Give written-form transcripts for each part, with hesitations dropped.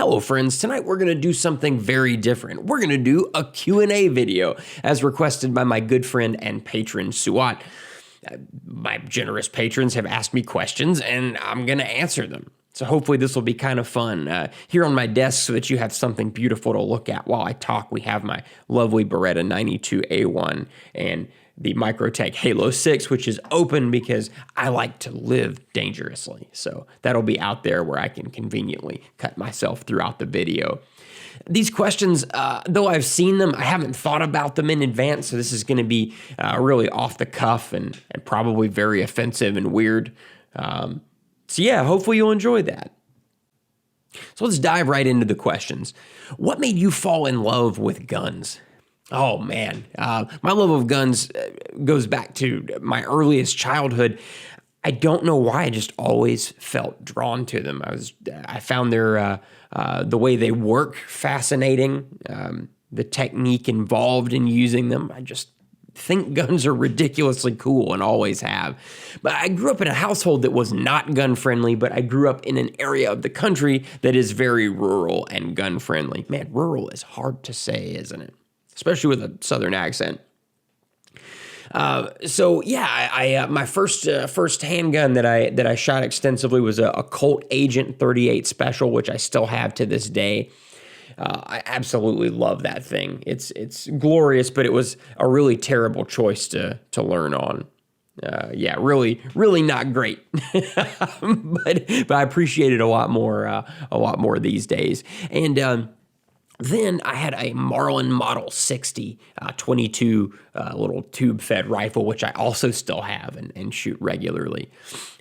Hello friends, tonight we're going to do something very different. We're going to do a Q&A video as requested by my good friend and patron Suat. My generous patrons have asked me questions and I'm going to answer them. So hopefully this will be kind of fun. Here on my desk so that you have something beautiful to look at while I talk, we have my lovely Beretta 92A1 and the Microtech Halo 6, which is open because I like to live dangerously. So that'll be out there where I can conveniently cut myself throughout the video. These questions, though I've seen them, I haven't thought about them in advance. So this is going to be really off the cuff and probably very offensive and weird. So yeah, hopefully you'll enjoy that. So let's dive right into the questions. What made you fall in love with guns? Oh man, my love of guns goes back to my earliest childhood. I don't know why, I just always felt drawn to them. I found their the way they work fascinating, the technique involved in using them. I just think guns are ridiculously cool and always have. But I grew up in a household that was not gun friendly, but I grew up in an area of the country that is very rural and gun friendly. Man, rural is hard to say, isn't it? Especially with a southern accent. So yeah, my first handgun that I shot extensively was a Colt Agent 38 Special, which I still have to this day. I absolutely love that thing. It's glorious, but it was a really terrible choice to learn on. Yeah, really not great, but I appreciate it a lot more these days. And then I had a Marlin Model 60 .22 little tube-fed rifle, which I also still have and shoot regularly.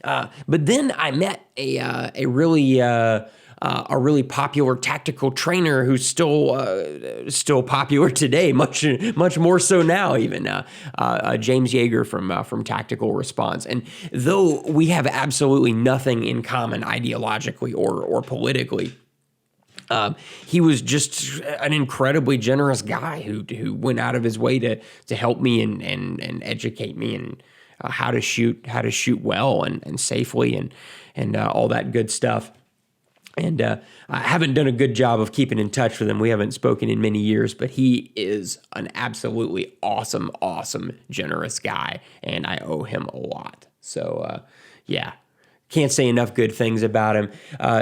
But then I met a really popular tactical trainer who's still popular today, much more so now even, James Yeager from Tactical Response. And though we have absolutely nothing in common ideologically or politically, he was just an incredibly generous guy who went out of his way to help me and educate me and how to shoot well and safely and all that good stuff. And I haven't done a good job of keeping in touch with him. We haven't spoken in many years, but he is an absolutely awesome, generous guy, and I owe him a lot. So yeah. Can't say enough good things about him.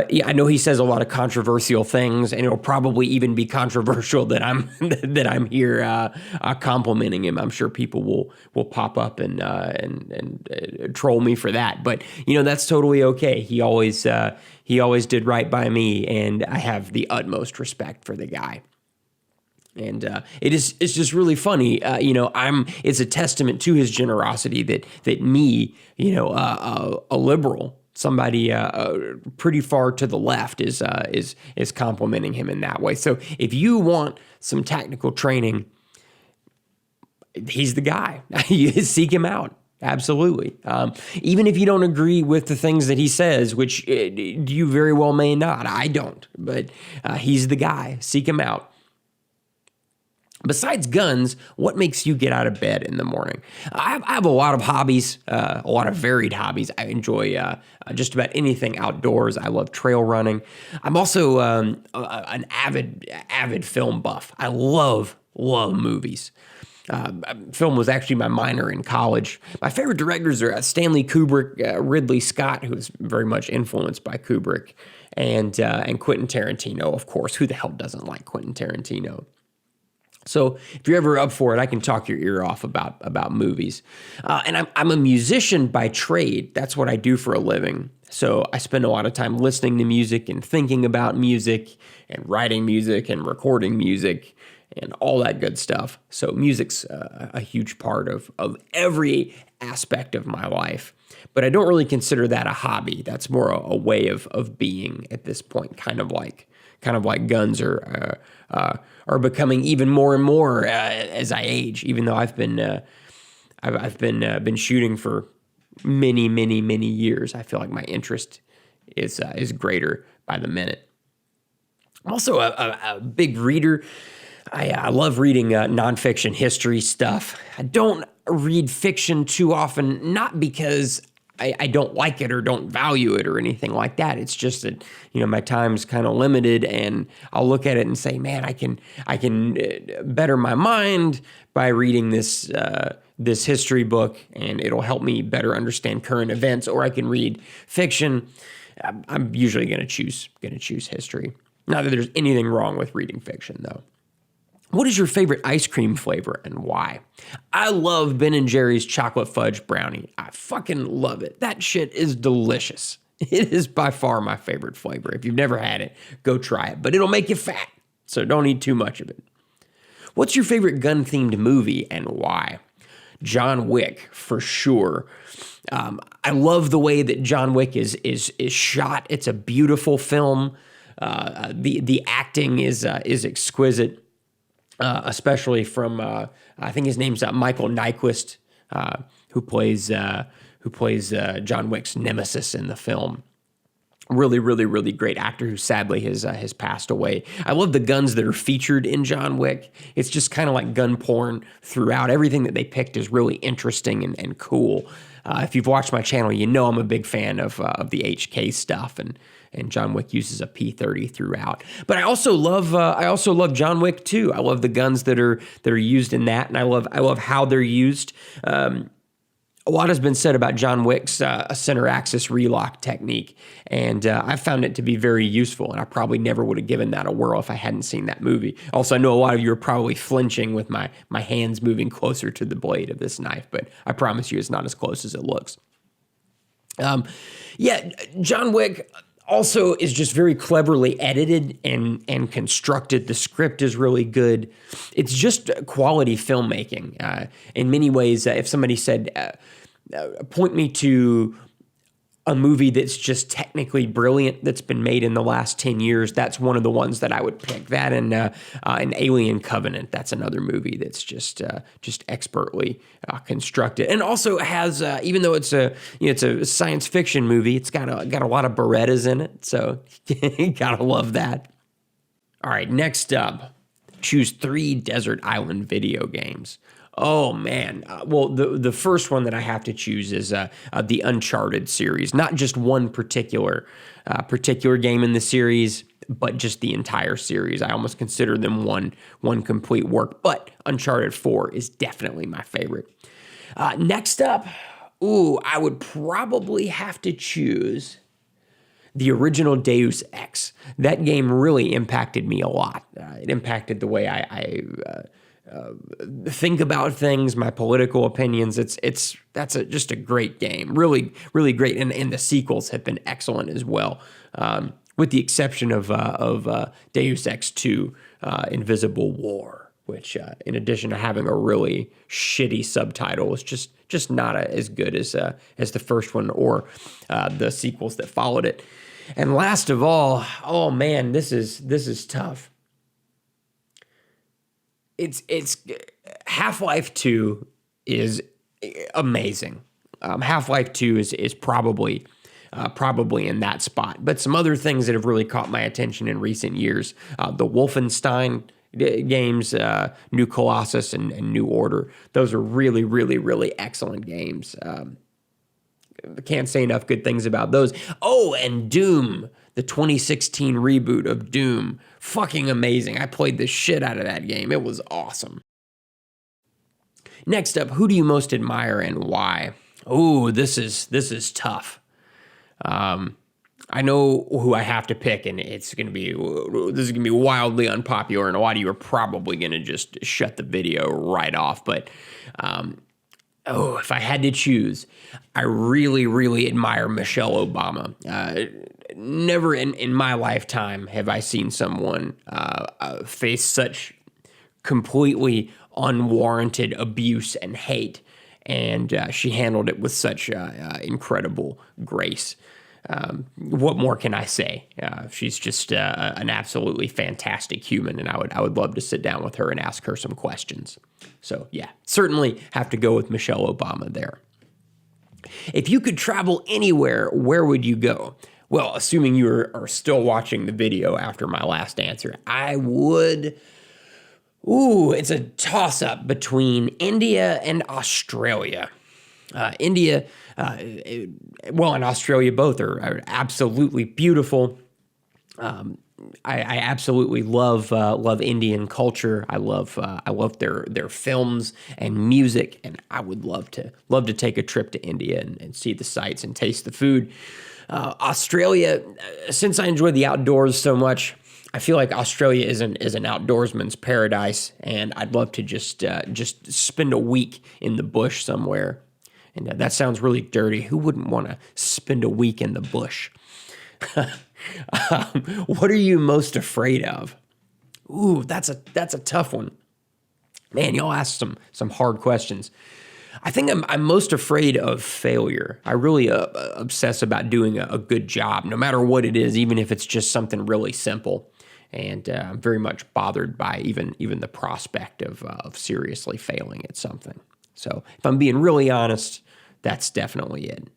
Yeah, I know he says a lot of controversial things, and it'll probably even be controversial that I'm here complimenting him. I'm sure people will pop up and troll me for that, but that's totally okay. He always did right by me, and I have the utmost respect for the guy. And it's just really funny, it's a testament to his generosity that me, a liberal, somebody pretty far to the left is complimenting him in that way. So if you want some tactical training, he's the guy. You seek him out. Absolutely. Even if you don't agree with the things that he says, which you very well may not, I don't, but he's the guy. Seek him out. Besides guns, what makes you get out of bed in the morning? I have a lot of hobbies, a lot of varied hobbies. I enjoy just about anything outdoors. I love trail running. I'm also an avid film buff. I love movies. Film was actually my minor in college. My favorite directors are Stanley Kubrick, Ridley Scott, who was very much influenced by Kubrick, and Quentin Tarantino, of course. Who the hell doesn't like Quentin Tarantino? So if you're ever up for it, I can talk your ear off about movies. And I'm a musician by trade. That's what I do for a living. So I spend a lot of time listening to music and thinking about music and writing music and recording music and all that good stuff. So music's a huge part of every aspect of my life. But I don't really consider that a hobby. That's more a way of being at this point, kind of like guns are becoming even more and more as I age. Even though I've been shooting for many years, I feel like my interest is greater by the minute. I'm also a big reader. I love reading nonfiction history stuff. I don't read fiction too often, not because I don't like it or don't value it or anything like that. It's just that, my time's kind of limited, and I'll look at it and say, man, I can better my mind by reading this history book, and it'll help me better understand current events. Or I can read fiction. I'm usually going to choose history. Not that there's anything wrong with reading fiction, though. What is your favorite ice cream flavor and why? I love Ben & Jerry's chocolate fudge brownie. I fucking love it. That shit is delicious. It is by far my favorite flavor. If you've never had it, go try it. But it'll make you fat, so don't eat too much of it. What's your favorite gun-themed movie and why? John Wick, for sure. I love the way that John Wick is shot. It's a beautiful film. The acting is exquisite. Especially from I think his name's Michael Nyqvist, who plays John Wick's nemesis in the film. Really, really, really great actor who sadly has passed away. I love the guns that are featured in John Wick. It's just kind of like gun porn throughout. Everything that they picked is really interesting and cool. If you've watched my channel, you know I'm a big fan of the HK stuff, and John Wick uses a P30 throughout. But I also love John Wick 2. I love the guns that are used in that, and I love how they're used. A lot has been said about John Wick's center axis relock technique, and I found it to be very useful, and I probably never would have given that a whirl if I hadn't seen that movie. Also, I know a lot of you are probably flinching with my hands moving closer to the blade of this knife, but I promise you it's not as close as it looks. John Wick also is just very cleverly edited and constructed. The script is really good. It's just quality filmmaking. In many ways, if somebody said, point me to a movie that's just technically brilliant that's been made in the last 10 years, that's one of the ones that I would pick. That and an Alien Covenant, that's another movie that's just expertly constructed. And also has, even though it's a science fiction movie, it's got a lot of Berettas in it, so you gotta love that. All right, next up, choose 3 desert island video games. Oh, man. Well, the first one that I have to choose is the Uncharted series. Not just one particular game in the series, but just the entire series. I almost consider them one complete work. But Uncharted 4 is definitely my favorite. Next up, I would probably have to choose the original Deus Ex. That game really impacted me a lot. It impacted the way I think about things, my political opinions. That's just a great game, really, really great, and the sequels have been excellent as well, with the exception of Deus Ex 2, Invisible War, which, in addition to having a really shitty subtitle, was just not as good as the first one or the sequels that followed it. And last of all, oh man, this is tough. It's Half-Life 2 is amazing. Half-Life 2 is probably in that spot. But some other things that have really caught my attention in recent years, the Wolfenstein games, New Colossus and New Order, those are really, really, really excellent games. Can't say enough good things about those. Oh, and Doom, the 2016 reboot of Doom. Fucking amazing. I played the shit out of that game. It was awesome. Next up, who do you most admire and why? Oh, this is tough. I know who I have to pick, and this is gonna be wildly unpopular, and a lot of you are probably gonna just shut the video right off. But if I had to choose, I really, really admire Michelle Obama. Never in my lifetime have I seen someone face such completely unwarranted abuse and hate, and she handled it with such incredible grace. What more can I say? She's just an absolutely fantastic human, and I would love to sit down with her and ask her some questions. So yeah, certainly have to go with Michelle Obama there. If you could travel anywhere, where would you go? Well, assuming you are still watching the video after my last answer, I would... it's a toss-up between India and Australia. India, and Australia both are absolutely beautiful. I absolutely love Indian culture. I love their films and music, and I would love to take a trip to India and see the sights and taste the food. Australia, since I enjoy the outdoors so much, I feel like Australia is an outdoorsman's paradise, and I'd love to just spend a week in the bush somewhere. And that sounds really dirty. Who wouldn't want to spend a week in the bush? What are you most afraid of? Ooh, that's a tough one. Man, y'all asked some hard questions. I think I'm most afraid of failure. I really obsess about doing a good job, no matter what it is, even if it's just something really simple. And I'm very much bothered by even the prospect of seriously failing at something. So if I'm being really honest, that's definitely it.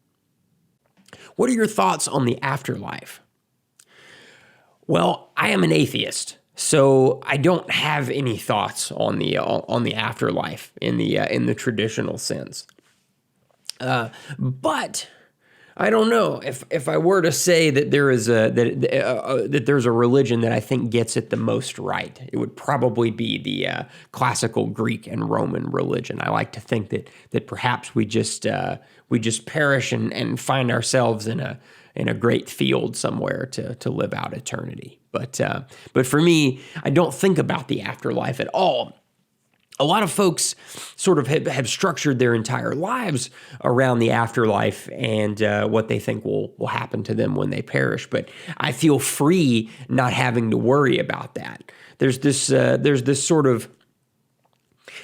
What are your thoughts on the afterlife? Well, I am an atheist, so I don't have any thoughts on the afterlife in the traditional sense. But I don't know if I were to say that there is that there's a religion that I think gets it the most right, it would probably be the classical Greek and Roman religion. I like to think that perhaps we just perish and find ourselves in a great field somewhere to live out eternity. But for me, I don't think about the afterlife at all. A lot of folks sort of have structured their entire lives around the afterlife and what they think will happen to them when they perish. But I feel free not having to worry about that. There's this sort of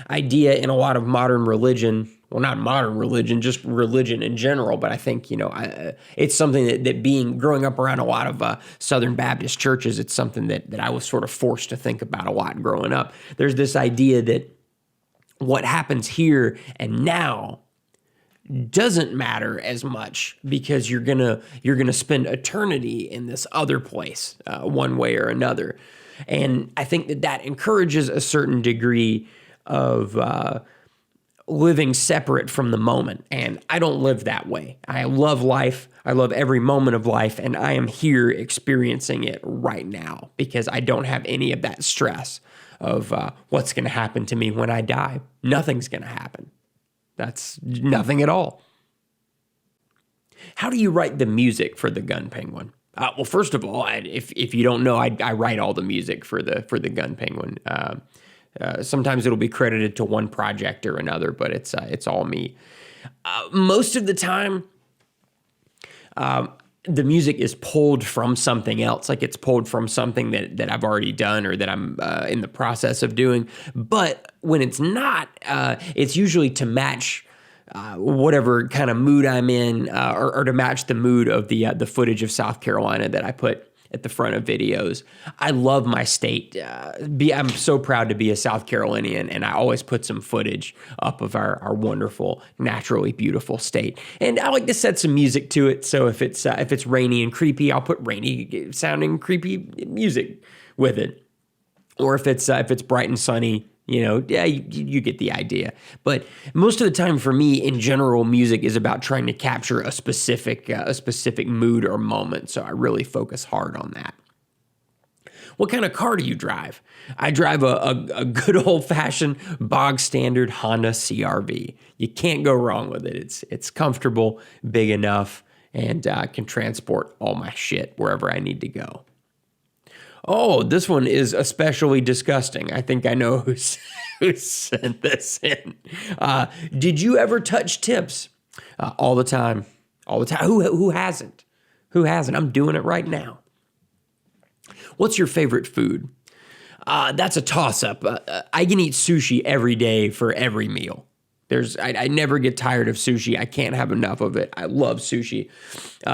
idea in a lot of modern religion. Well, not modern religion, just religion in general. But I think, it's something that growing up around a lot of Southern Baptist churches, it's something that I was sort of forced to think about a lot growing up. There's this idea that what happens here and now doesn't matter as much because you're gonna spend eternity in this other place, one way or another. And I think that encourages a certain degree of living separate from the moment. And I don't live that way. I love life. I love every moment of life. And I am here experiencing it right now because I don't have any of that stress of what's going to happen to me when I die. Nothing's going to happen. That's nothing at all. How do you write the music for the Gun Penguin? Well, first of all, if you don't know, I write all the music for the Gun Penguin. Sometimes it'll be credited to one project or another, but it's all me. Most of the time, the music is pulled from something else, like it's pulled from something that I've already done or that I'm in the process of doing. But when it's not, it's usually to match whatever kind of mood I'm in, or to match the mood of the footage of South Carolina that I put at the front of videos. I love my state. I'm so proud to be a South Carolinian, and I always put some footage up of our wonderful, naturally beautiful state. And I like to set some music to it. So if it's rainy and creepy, I'll put rainy sounding creepy music with it. Or if it's bright and sunny, you get the idea. But most of the time for me, in general, music is about trying to capture a specific mood or moment. So I really focus hard on that. What kind of car do you drive? I drive a good old-fashioned, bog-standard Honda CR-V. You can't go wrong with it. It's comfortable, big enough, and can transport all my shit wherever I need to go. Oh, this one is especially disgusting. I think I know who sent this in. Did you ever touch tips? All the time. All the time. Who hasn't? Who hasn't? I'm doing it right now. What's your favorite food? That's a toss-up. I can eat sushi every day for every meal. I never get tired of sushi. I can't have enough of it. I love sushi.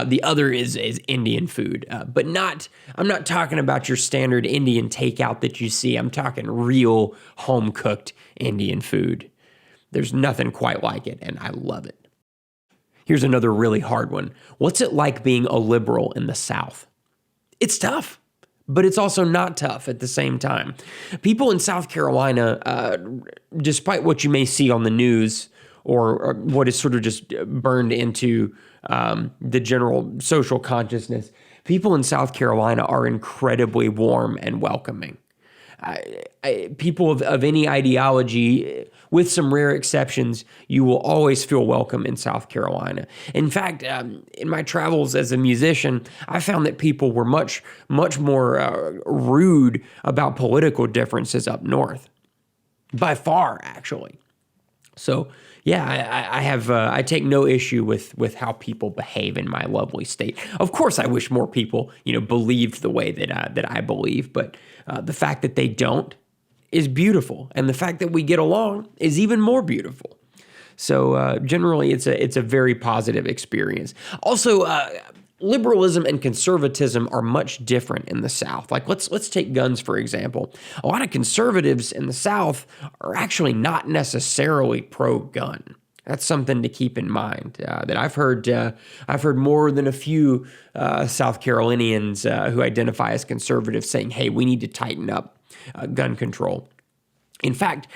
The other is Indian food, but I'm not talking about your standard Indian takeout that you see. I'm talking real home-cooked Indian food. There's nothing quite like it, and I love it. Here's another really hard one. What's it like being a liberal in the South? It's tough, but it's also not tough at the same time. People in South Carolina, despite what you may see on the news or what is sort of just burned into the general social consciousness. People in South Carolina are incredibly warm and welcoming. People of any ideology, with some rare exceptions, you will always feel welcome in South Carolina. In fact, in my travels as a musician, I found that people were much more rude about political differences up north, by far, actually. So, yeah, I take no issue with how people behave in my lovely state. Of course, I wish more people, believed the way that I believe, but the fact that they don't is beautiful, and the fact that we get along is even more beautiful. So, generally, it's a very positive experience. Also, liberalism and conservatism are much different in the South. Like let's take guns for example. A lot of conservatives in the South are actually not necessarily pro-gun. That's something to keep in mind. That I've heard more than a few South Carolinians who identify as conservatives saying, "Hey, we need to tighten up gun control." In fact,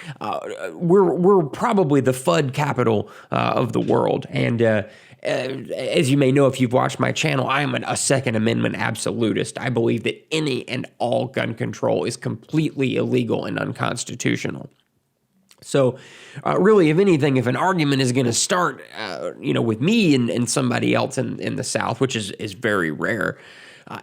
we're probably the FUD capital of the world, and as you may know if you've watched my channel, I am a Second Amendment absolutist. I believe that any and all gun control is completely illegal and unconstitutional. So, really, if anything, if an argument is going to start, with me and somebody else in the South, which is very rare,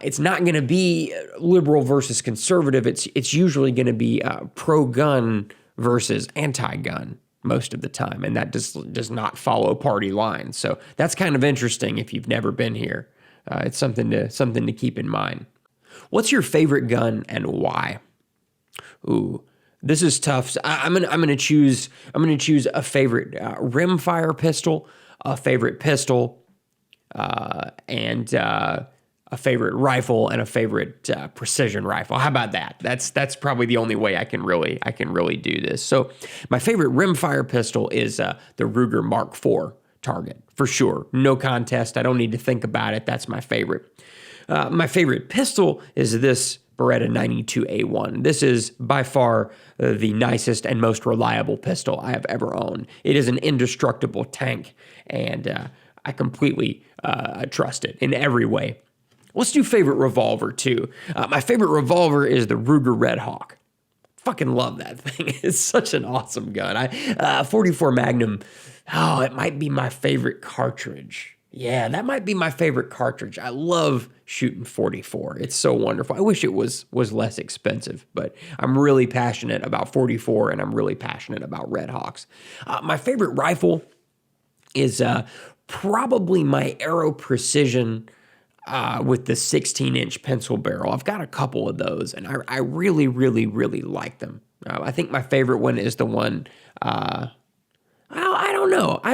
it's not going to be liberal versus conservative. It's usually going to be pro-gun versus anti-gun most of the time, and that does not follow party lines. So that's kind of interesting if you've never been here. It's something to keep in mind. What's your favorite gun and why? Ooh, this is tough. I'm gonna choose a favorite rimfire pistol, a favorite pistol, and a favorite rifle, and a favorite precision rifle. How about that? That's probably the only way I can really do this. So my favorite rimfire pistol is the Ruger Mark IV target, for sure. No contest. I don't need to think about it. That's my favorite. My favorite pistol is this Beretta 92A1. This is by far the nicest and most reliable pistol I have ever owned. It is an indestructible tank, and I completely trust it in every way. Let's do favorite revolver, too. My favorite revolver is the Ruger Red Hawk. Fucking love that thing. It's such an awesome gun. 44 Magnum, it might be my favorite cartridge. Yeah, that might be my favorite cartridge. I love shooting 44. It's so wonderful. I wish it was less expensive, but I'm really passionate about 44, and I'm really passionate about Red Hawks. My favorite rifle is probably my Aero Precision with the 16-inch pencil barrel. I've got a couple of those, and I really, really, really like them. I think my favorite one is the one, I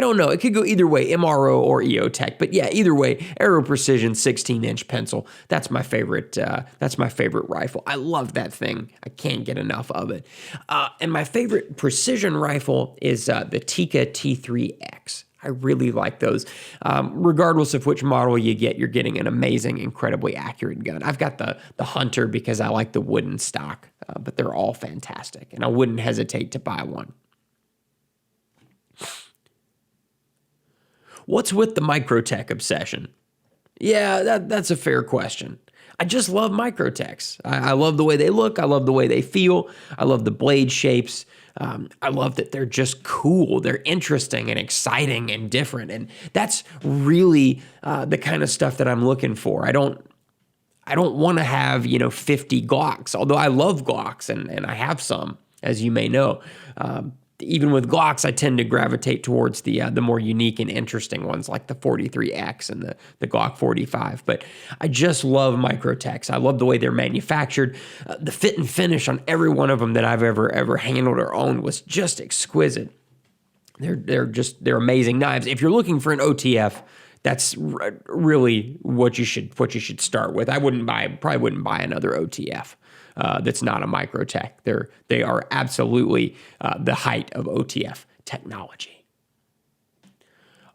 don't know. It could go either way, MRO or EOTech. But yeah, either way, Aero Precision 16-inch pencil. That's my favorite rifle. I love that thing. I can't get enough of it. And my favorite precision rifle is the Tikka T3X. I really like those. Regardless of which model you get, you're getting an amazing, incredibly accurate gun. I've got the Hunter because I like the wooden stock, but they're all fantastic, and I wouldn't hesitate to buy one. What's with the Microtech obsession? Yeah, that's a fair question. I just love Microtechs. I love the way they look. I love the way they feel. I love the blade shapes. I love that they're just cool. They're interesting and exciting and different. And that's really the kind of stuff that I'm looking for. I don't want to have, 50 Glocks, although I love Glocks and I have some, as you may know. Even with Glocks, I tend to gravitate towards the more unique and interesting ones like the 43X and the Glock 45. But I just love Microtechs. I love the way they're manufactured. The fit and finish on every one of them that I've ever handled or owned was just exquisite. They're amazing knives. If you're looking for an OTF, that's really what you should start with. I probably wouldn't buy another OTF. That's not a Microtech. They are absolutely the height of OTF technology.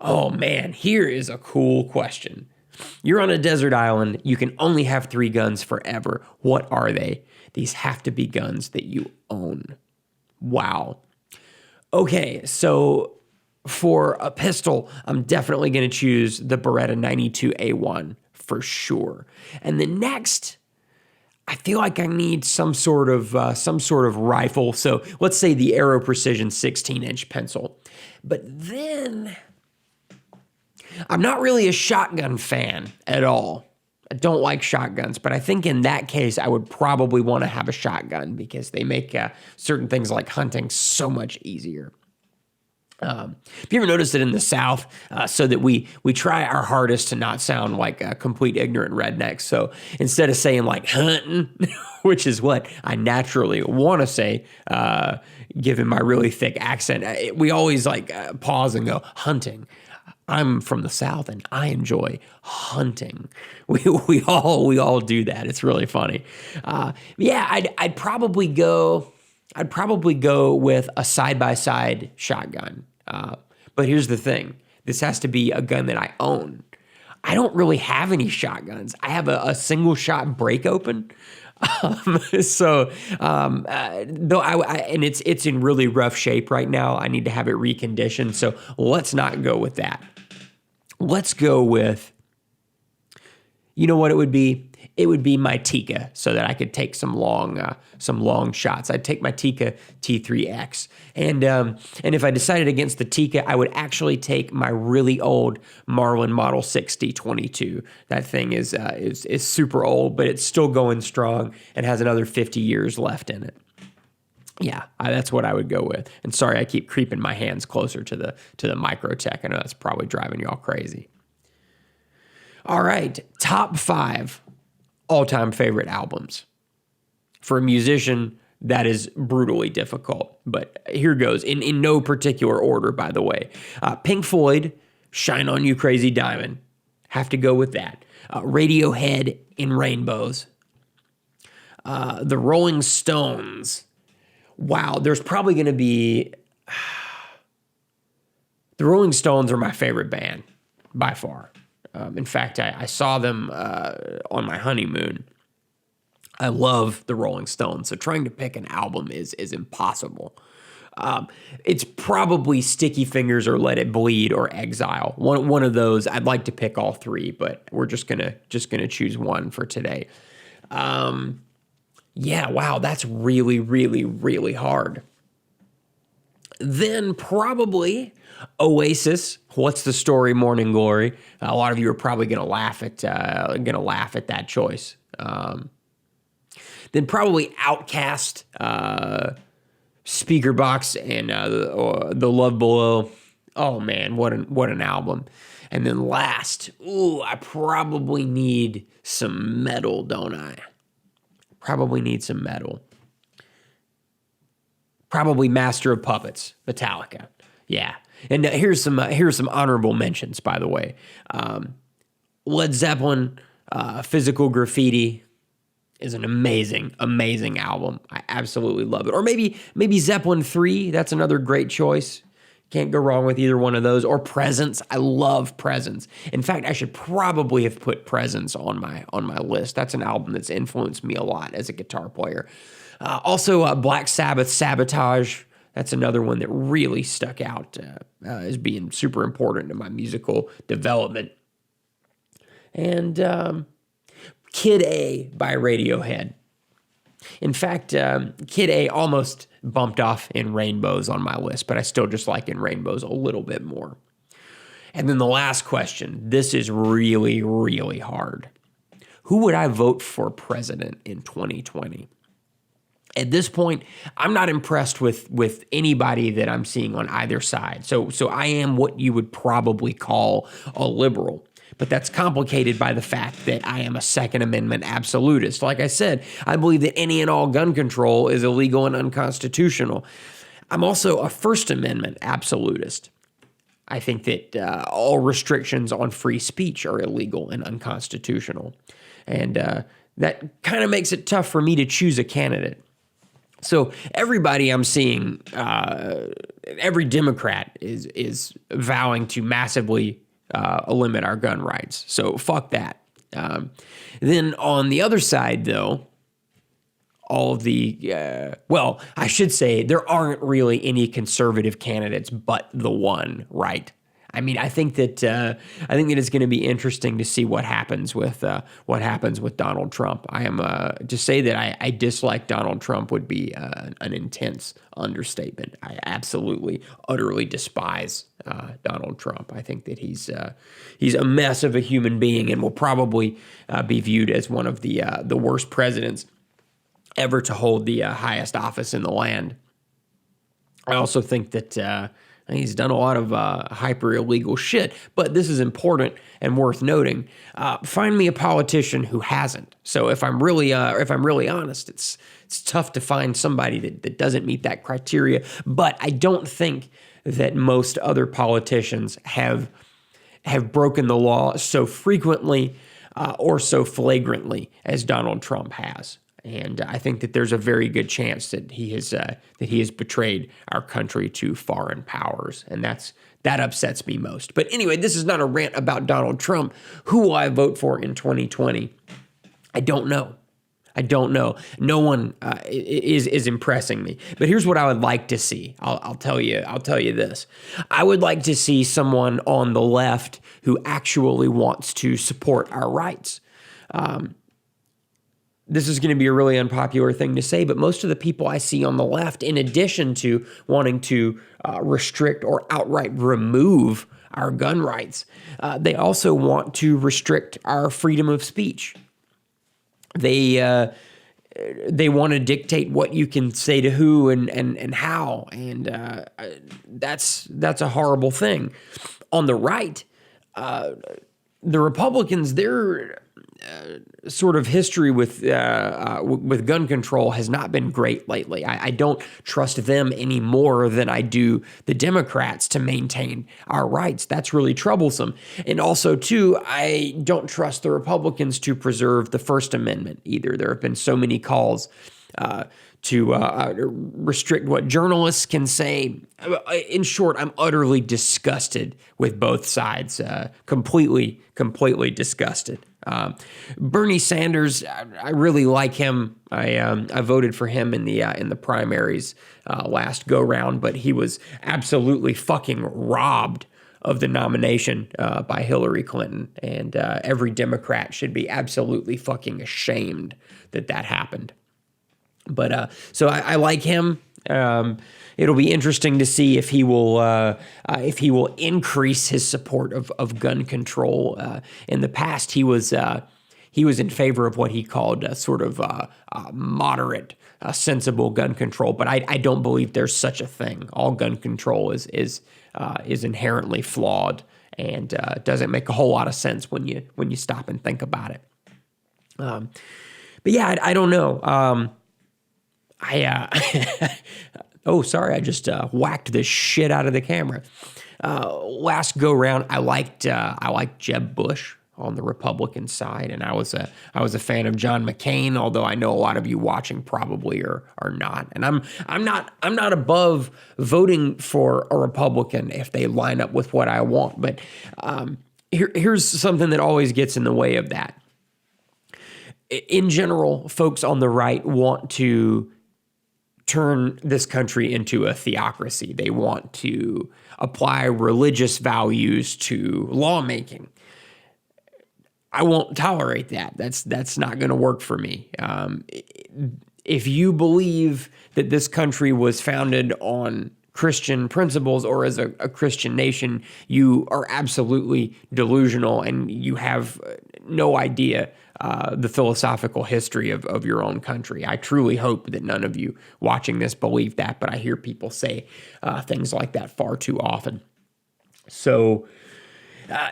Oh man, here is a cool question. You're on a desert island. You can only have 3 guns forever. What are they? These have to be guns that you own. Wow. Okay, so For a pistol, I'm definitely going to choose the Beretta 92A1 for sure. And then next, I feel like I need some sort of rifle. So let's say the Aero Precision 16-inch pencil. But then I'm not really a shotgun fan at all. I don't like shotguns, but I think in that case, I would probably want to have a shotgun because they make certain things like hunting so much easier. Have you ever noticed that in the South, so that we try our hardest to not sound like complete ignorant rednecks. So instead of saying like hunting, which is what I naturally want to say, given my really thick accent, we always like pause and go hunting. I'm from the South and I enjoy hunting. We all do that. It's really funny. I'd probably go with a side-by-side shotgun. But here's the thing. This has to be a gun that I own. I don't really have any shotguns. I have a single shot break open. Though and it's in really rough shape right now. I need to have it reconditioned. So let's not go with that. Let's go with, you know what it would be? It would be my Tikka, so that I could take some long shots. I'd take my Tikka T3X, and if I decided against the Tikka, I would actually take my really old Marlin Model 60-22. That thing is super old, but it's still going strong and has another 50 years left in it. Yeah, that's what I would go with. And sorry, I keep creeping my hands closer to the Microtech. I know that's probably driving y'all crazy. All right, top 5 all-time favorite albums. For a musician, that is brutally difficult, but here goes, in no particular order, by the way. Pink Floyd, Shine On You Crazy Diamond. Have to go with that. Radiohead, In Rainbows. The Rolling Stones. Wow, there's probably going to be... The Rolling Stones are my favorite band, by far. In fact, I saw them on my honeymoon. I love the Rolling Stones, so trying to pick an album is impossible. It's probably Sticky Fingers or Let It Bleed or Exile. One of those. I'd like to pick all 3, but we're just gonna choose one for today. Wow, that's really, really, really hard. Then probably Oasis, What's the Story, Morning Glory. A lot of you are probably going to laugh at that choice. Then probably Outkast, Speakerbox, and The Love Below. Oh man, what an album! And then last, I probably need some metal, don't I? Probably need some metal. Probably Master of Puppets, Metallica. Yeah. And here's some honorable mentions, by the way. Led Zeppelin, Physical Graffiti is an amazing, amazing album. I absolutely love it. Or maybe Zeppelin 3, that's another great choice. Can't go wrong with either one of those. Or Presence. I love Presence. In fact, I should probably have put Presence on my list. That's an album that's influenced me a lot as a guitar player. Also, Black Sabbath, Sabotage. That's another one that really stuck out as being super important in my musical development. And Kid A by Radiohead. In fact, Kid A almost bumped off In Rainbows on my list, but I still just like In Rainbows a little bit more. And then the last question. This is really, really hard. Who would I vote for president in 2020? At this point, I'm not impressed with anybody that I'm seeing on either side. So I am what you would probably call a liberal. But that's complicated by the fact that I am a Second Amendment absolutist. Like I said, I believe that any and all gun control is illegal and unconstitutional. I'm also a First Amendment absolutist. I think that all restrictions on free speech are illegal and unconstitutional. And that kind of makes it tough for me to choose a candidate. So everybody I'm seeing, every Democrat is vowing to massively limit our gun rights. So fuck that. Then on the other side, though, all of the, well, I should say there aren't really any conservative candidates but the one, right? I mean, I think that it's going to be interesting to see what happens with Donald Trump. I am to say that I dislike Donald Trump would be an intense understatement. I absolutely, utterly despise Donald Trump. I think that he's a mess of a human being and will probably be viewed as one of the worst presidents ever to hold the highest office in the land. I also think that he's done a lot of hyper illegal shit, but this is important and worth noting. Find me a politician who hasn't. So if I'm really honest, it's tough to find somebody that doesn't meet that criteria. But I don't think that most other politicians have broken the law so frequently or so flagrantly as Donald Trump has. And I think that there's a very good chance that he has betrayed our country to foreign powers, and that upsets me most. But anyway, this is not a rant about Donald Trump. Who will I vote for in 2020? I don't know. No one is impressing me. But here's what I would like to see. I'll tell you this. I would like to see someone on the left who actually wants to support our rights. This is going to be a really unpopular thing to say, but most of the people I see on the left, in addition to wanting to restrict or outright remove our gun rights, they also want to restrict our freedom of speech. They want to dictate what you can say to who and how, and that's a horrible thing. On the right, the Republicans, they're sort of history with gun control has not been great lately. I don't trust them any more than I do the Democrats to maintain our rights. That's really troublesome. And also, too, I don't trust the Republicans to preserve the First Amendment either. There have been so many calls to restrict what journalists can say. In short, I'm utterly disgusted with both sides, completely disgusted. Bernie Sanders, I really like him. I voted for him in the primaries last go round, but he was absolutely fucking robbed of the nomination by Hillary Clinton, and every Democrat should be absolutely fucking ashamed that happened. But so I like him. It'll be interesting to see if he will increase his support of gun control. In the past, he was in favor of what he called sort of moderate, sensible gun control. But I don't believe there's such a thing. All gun control is inherently flawed and doesn't make a whole lot of sense when you stop and think about it. But yeah, I don't know. Oh, sorry, I just whacked the shit out of the camera. Last go round, I liked Jeb Bush on the Republican side, and I was a fan of John McCain, although I know a lot of you watching probably are not. And I'm not above voting for a Republican if they line up with what I want. But here's something that always gets in the way of that. In general, folks on the right want to turn this country into a theocracy. They want to apply religious values to lawmaking. I won't tolerate that. That's not going to work for me. If you believe that this country was founded on Christian principles or as a Christian nation, you are absolutely delusional and you have no idea the philosophical history of your own country. I truly hope that none of you watching this believe that, but I hear people say things like that far too often. So,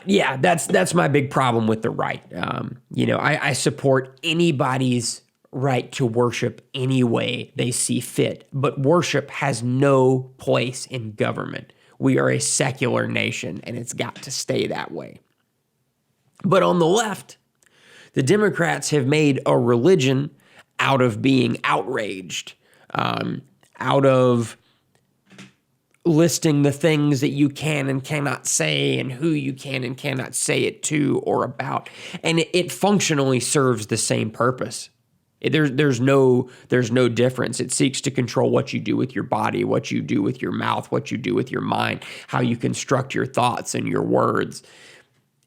yeah, that's my big problem with the right. I support anybody's right to worship any way they see fit, but worship has no place in government. We are a secular nation, and it's got to stay that way. But on the left, the Democrats have made a religion out of being outraged, out of listing the things that you can and cannot say and who you can and cannot say it to or about. And it functionally serves the same purpose. There's no difference. It seeks to control what you do with your body, what you do with your mouth, what you do with your mind, how you construct your thoughts and your words.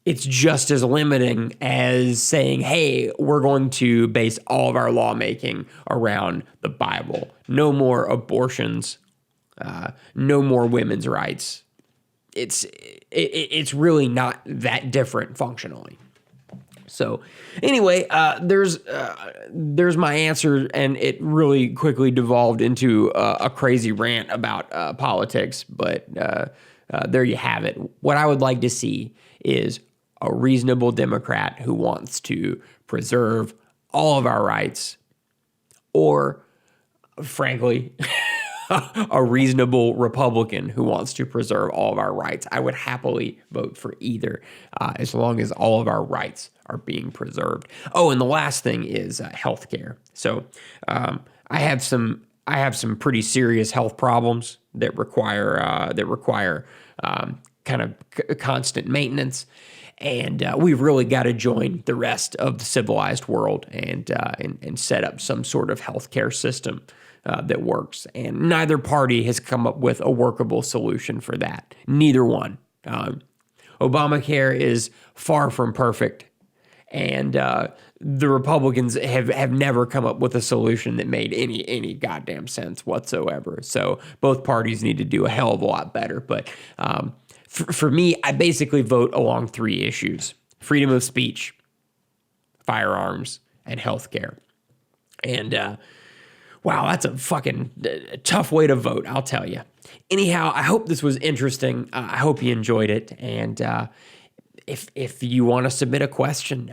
It's just as limiting as saying, hey, we're going to base all of our lawmaking around the Bible. No more abortions, no more women's rights. It's really not that different functionally. So anyway, there's my answer, and it really quickly devolved into a crazy rant about politics. But there you have it. What I would like to see is a reasonable Democrat who wants to preserve all of our rights, or frankly, a reasonable Republican who wants to preserve all of our rights. I would happily vote for either, as long as all of our rights are being preserved. Oh, and the last thing is healthcare. So I have some pretty serious health problems that require kind of constant maintenance. And we've really got to join the rest of the civilized world and set up some sort of healthcare system that works. And neither party has come up with a workable solution for that. Neither one. Obamacare is far from perfect. And the Republicans have never come up with a solution that made any goddamn sense whatsoever. So both parties need to do a hell of a lot better. But for me, I basically vote along three issues: freedom of speech, firearms, and healthcare. And wow, that's a fucking tough way to vote, I'll tell you. Anyhow, I hope this was interesting. I hope you enjoyed it. And if you want to submit a question,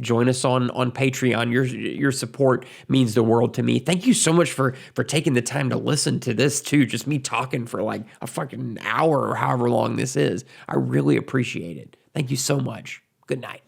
join us on Patreon. Your support means the world to me. Thank you so much for taking the time to listen to this too. Just me talking for like a fucking hour or however long this is. I really appreciate it. Thank you so much. Good night.